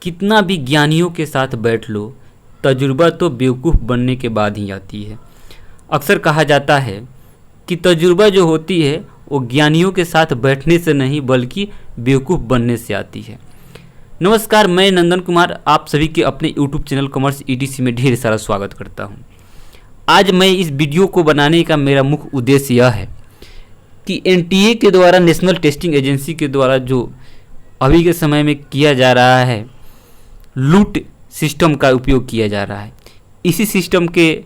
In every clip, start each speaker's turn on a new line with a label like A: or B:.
A: कितना भी ज्ञानियों के साथ बैठ लो, तजुर्बा तो बेवकूफ़ बनने के बाद ही आती है। अक्सर कहा जाता है कि तजुर्बा जो होती है वो ज्ञानियों के साथ बैठने से नहीं बल्कि बेवकूफ़ बनने से आती है। नमस्कार, मैं नंदन कुमार आप सभी के अपने YouTube चैनल कॉमर्स ETC में ढेर सारा स्वागत करता हूं। आज मैं इस वीडियो को बनाने का मेरा मुख्य उद्देश्य यह है कि NTA के द्वारा, नेशनल टेस्टिंग एजेंसी के द्वारा जो अभी के समय में किया जा रहा है, लूट सिस्टम का उपयोग किया जा रहा है, इसी सिस्टम के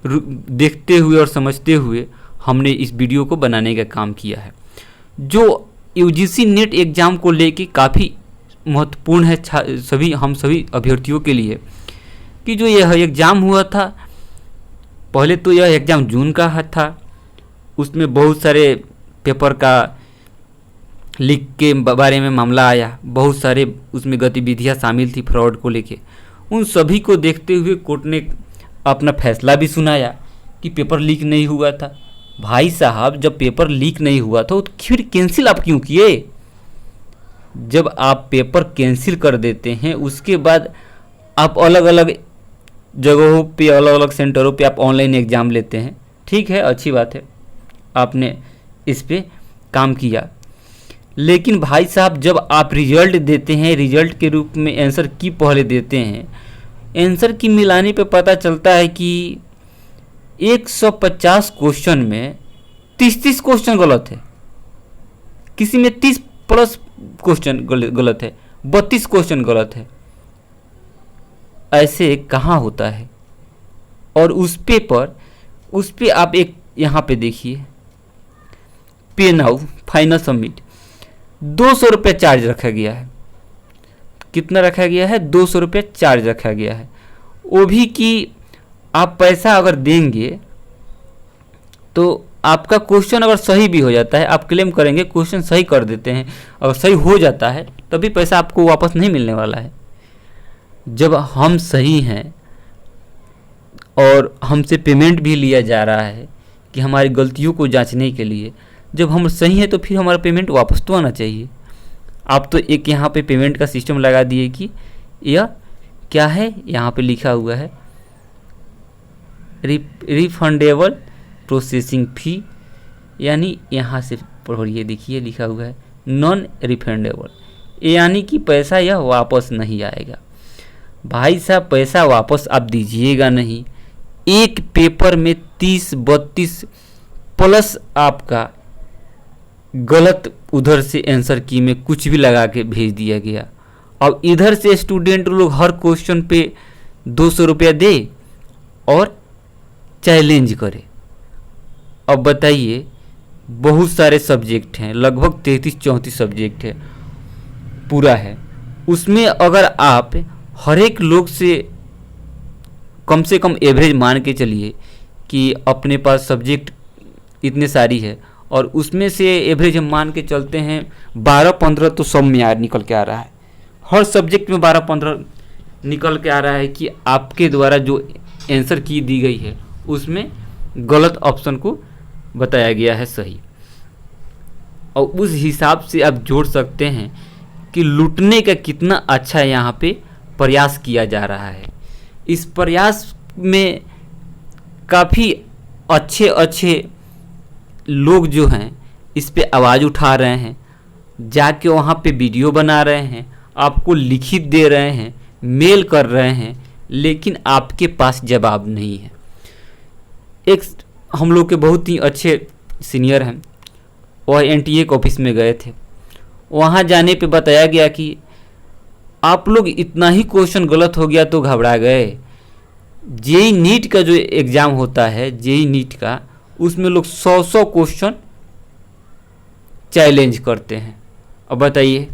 A: देखते हुए और समझते हुए हमने इस वीडियो को बनाने का काम किया है, जो UGC नेट एग्ज़ाम को लेके काफ़ी महत्वपूर्ण है हम सभी अभ्यर्थियों के लिए। कि जो यह एग्ज़ाम हुआ था, पहले तो यह एग्ज़ाम जून का था, उसमें बहुत सारे पेपर का लीक के बारे में मामला आया, बहुत सारे उसमें गतिविधियां शामिल थी फ्रॉड को लेके। उन सभी को देखते हुए कोर्ट ने अपना फैसला भी सुनाया कि पेपर लीक नहीं हुआ था। भाई साहब, जब पेपर लीक नहीं हुआ था तो फिर कैंसिल आप क्यों किए? जब आप पेपर कैंसिल कर देते हैं उसके बाद आप अलग अलग जगहों पे, अलग अलग सेंटरों पे आप ऑनलाइन एग्ज़ाम लेते हैं, ठीक है, अच्छी बात है, आपने इस पे काम किया। लेकिन भाई साहब, जब आप रिजल्ट देते हैं, रिजल्ट के रूप में आंसर की पहले देते हैं, आंसर की मिलाने पे पता चलता है कि 150 क्वेश्चन में 30 क्वेश्चन गलत है, किसी में 30 प्लस क्वेश्चन गलत है, 32 क्वेश्चन गलत है। ऐसे कहाँ होता है? और उस पे आप एक यहाँ पे देखिए, पे नाउ फाइनल सबमिट, 200 रुपये चार्ज रखा गया है। कितना रखा गया है? 200 रुपये चार्ज रखा गया है। वो भी कि आप पैसा अगर देंगे तो आपका क्वेश्चन अगर सही भी हो जाता है, आप क्लेम करेंगे, क्वेश्चन सही कर देते हैं, अगर सही हो जाता है तभी पैसा आपको वापस नहीं मिलने वाला है। जब हम सही हैं और हमसे पेमेंट भी लिया जा रहा है कि हमारी गलतियों को जांचने के लिए, जब हम सही हैं तो फिर हमारा पेमेंट वापस तो आना चाहिए। आप तो एक यहाँ पे पेमेंट का सिस्टम लगा दिए कि यह क्या है, यहाँ पे लिखा हुआ है रिफंडेबल प्रोसेसिंग फ़ी, यानी यहाँ से पढ़िए, देखिए लिखा हुआ है नॉन रिफंडेबल, यानी कि पैसा यह वापस नहीं आएगा। भाई साहब, पैसा वापस आप दीजिएगा नहीं। एक पेपर में 30-32 प्लस आपका गलत उधर से आंसर की में कुछ भी लगा के भेज दिया गया। अब इधर से स्टूडेंट लोग हर क्वेश्चन पे 200 रुपया दे और चैलेंज करे। अब बताइए, बहुत सारे सब्जेक्ट हैं, लगभग 33-34 सब्जेक्ट है पूरा है, उसमें अगर आप हर एक लोग से कम एवरेज मान के चलिए कि अपने पास सब्जेक्ट इतने सारी है और उसमें से एवरेज हम मान के चलते हैं 12-15 तो सब में यार निकल के आ रहा है, हर सब्जेक्ट में 12-15 निकल के आ रहा है कि आपके द्वारा जो आंसर की दी गई है उसमें गलत ऑप्शन को बताया गया है सही। और उस हिसाब से आप जोड़ सकते हैं कि लूटने का कितना अच्छा यहाँ पे प्रयास किया जा रहा है। इस प्रयास में काफ़ी अच्छे लोग जो हैं इस पे आवाज़ उठा रहे हैं, जाके वहाँ पे वीडियो बना रहे हैं, आपको लिखित दे रहे हैं, मेल कर रहे हैं, लेकिन आपके पास जवाब नहीं है। एक हम लोग के बहुत ही अच्छे सीनियर हैं, वह NTA के ऑफिस में गए थे, वहाँ जाने पे बताया गया कि आप लोग इतना ही क्वेश्चन गलत हो गया तो घबरा गए। JEE नीट का जो एग्ज़ाम होता है, JEE नीट का, उसमें लोग 100 क्वेश्चन चैलेंज करते हैं। अब बताइए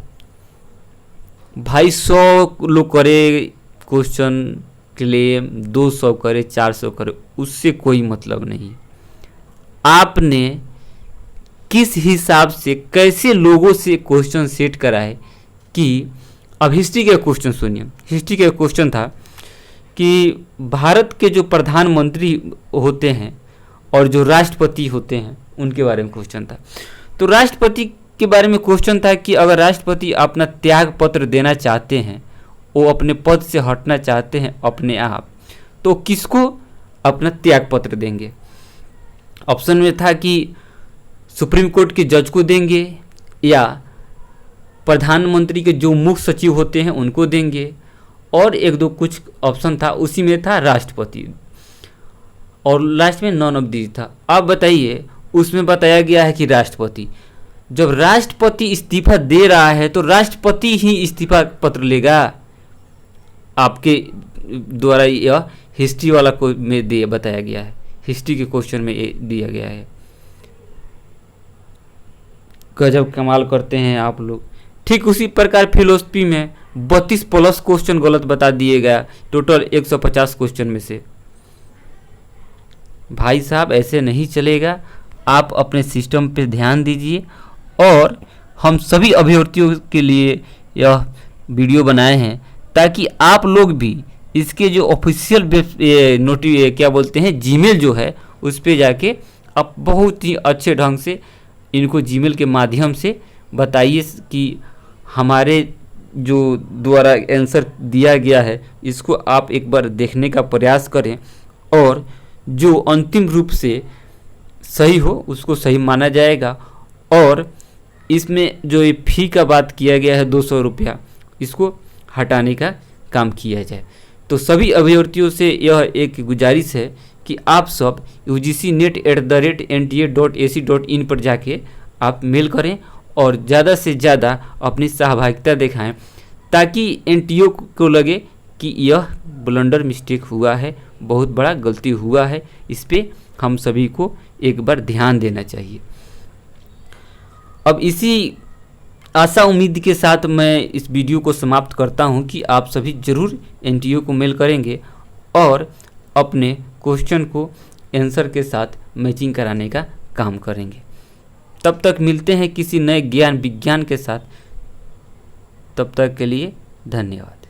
A: भाई, 100 लोग करे क्वेश्चन क्लेम, 200 करे, 400 करे, उससे कोई मतलब नहीं। आपने किस हिसाब से, कैसे लोगों से क्वेश्चन सेट कराए कि अब हिस्ट्री के क्वेश्चन सुनिए। हिस्ट्री के क्वेश्चन था कि भारत के जो प्रधानमंत्री होते हैं और जो राष्ट्रपति होते हैं उनके बारे में क्वेश्चन था। तो राष्ट्रपति के बारे में क्वेश्चन था कि अगर राष्ट्रपति अपना त्याग पत्र देना चाहते हैं वो अपने पद से हटना चाहते हैं अपने आप, तो किसको अपना त्याग पत्र देंगे? ऑप्शन में था कि सुप्रीम कोर्ट के जज को देंगे, या प्रधानमंत्री के जो मुख्य सचिव होते हैं उनको देंगे, और एक दो कुछ ऑप्शन था, उसी में था राष्ट्रपति, और लास्ट में नॉन ऑफ दीज था। आप बताइए, उसमें बताया गया है कि राष्ट्रपति। जब राष्ट्रपति इस्तीफा दे रहा है तो राष्ट्रपति ही इस्तीफा पत्र लेगा? आपके द्वारा यह हिस्ट्री वाला को में दिए बताया गया है, हिस्ट्री के क्वेश्चन में ये दिया गया है। गजब कमाल करते हैं आप लोग। ठीक उसी प्रकार फिलोसफी में 32+ क्वेश्चन गलत बता दिए गया टोटल 150 क्वेश्चन में से। भाई साहब ऐसे नहीं चलेगा, आप अपने सिस्टम पे ध्यान दीजिए। और हम सभी अभ्यर्थियों के लिए यह वीडियो बनाए हैं ताकि आप लोग भी इसके जो ऑफिशियल क्या बोलते हैं जीमेल जो है उस पे जाके आप बहुत ही अच्छे ढंग से इनको जीमेल के माध्यम से बताइए कि हमारे जो द्वारा आंसर दिया गया है इसको आप एक बार देखने का प्रयास करें, और जो अंतिम रूप से सही हो उसको सही माना जाएगा। और इसमें जो ये फ़ी का बात किया गया है 200 रुपया, इसको हटाने का काम किया जाए। तो सभी अभ्यर्थियों से यह एक गुजारिश है कि आप सब ugcnet@nta.ac.in पर जाके आप मेल करें और ज़्यादा से ज़्यादा अपनी सहभागिता दिखाएं, ताकि एनटीओ को लगे कि यह ब्लंडर मिस्टेक हुआ है, बहुत बड़ा गलती हुआ है, इस पे हम सभी को एक बार ध्यान देना चाहिए। अब इसी आशा उम्मीद के साथ मैं इस वीडियो को समाप्त करता हूं कि आप सभी ज़रूर एनटीओ को मेल करेंगे और अपने क्वेश्चन को आंसर के साथ मैचिंग कराने का काम करेंगे। तब तक मिलते हैं किसी नए ज्ञान विज्ञान के साथ, तब तक के लिए धन्यवाद।